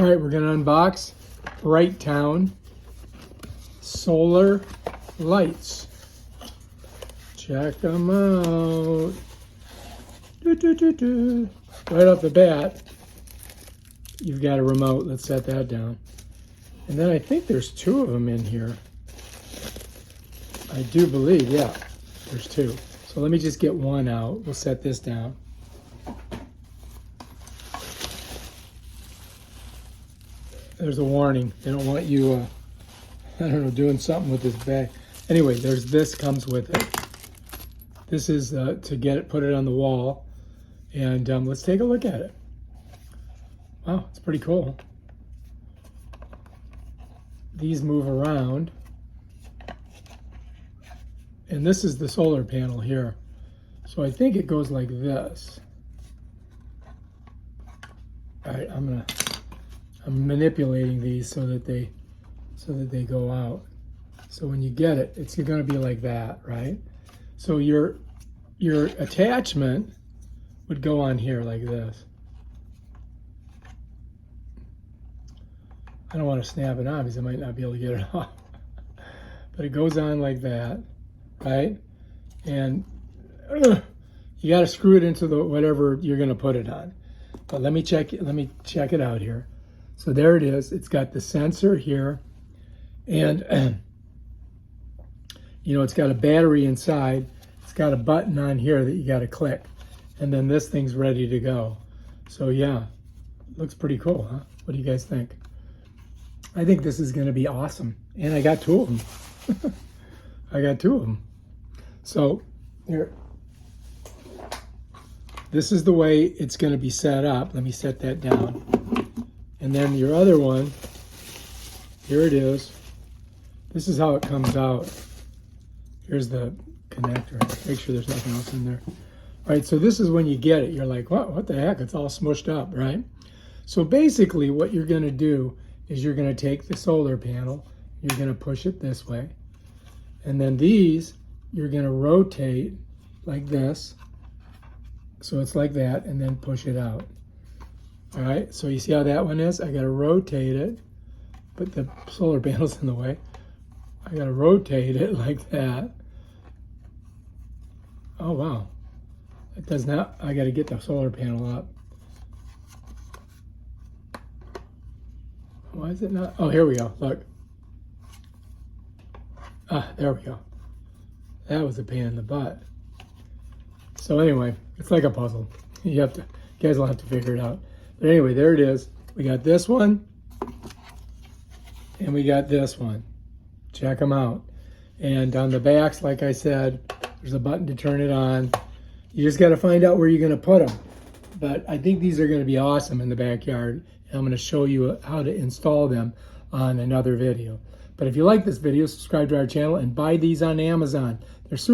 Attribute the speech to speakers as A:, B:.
A: All right, we're going to unbox Brightown solar lights. Check them out. Right off the bat, you've got a remote. Let's set that down. And then I think there's two of them in here. I do believe, yeah, there's two. So let me just get one out. We'll set this down. There's a warning. They don't want you, I don't know, doing something with this bag. Anyway, there's this comes with it. This is to get it, put it on the wall. And let's take a look at it. Wow, it's pretty cool. These move around. And this is the solar panel here. So I think it goes like this. All right, I'm manipulating these so that they go out. So when you get it, it's going to be like that, right? So your attachment would go on here like this. I don't want to snap it on because I might not be able to get it off. But it goes on like that, right? And you got to screw it into the whatever you're going to put it on. But let me check it out here. So there it is. It's got the sensor here, and you know, it's got a battery inside. It's got a button on here that you got to click, and then this thing's ready to go. So yeah, looks pretty cool, huh? What do you guys think? I think this is going to be awesome, and I got two of them. I got two of them. So here, this is the way it's going to be set up. Let me set that down. And then your other one, here it is. This is how it comes out. Here's the connector. Make sure there's nothing else in there. All right, so this is when you get it. You're like, what the heck? It's all smushed up, right? So basically what you're going to do is you're going to take the solar panel, you're going to push it this way, and then these, you're going to rotate like this. So it's like that, and then push it out. All right, so you see how that one is? I got to rotate it, but the solar panel's in the way. I got to rotate it like that. Oh, wow. It does not, I got to get the solar panel up. Why is it not? Oh, here we go. Look. Ah, there we go. That was a pain in the butt. So anyway, it's like a puzzle. You guys will have to figure it out. But anyway, there it is. We got this one, and we got this one. Check them out. And on the backs, like I said, there's a button to turn it on. You just got to find out where you're going to put them. But I think these are going to be awesome in the backyard. And I'm going to show you how to install them on another video. But if you like this video, subscribe to our channel and buy these on Amazon. They're super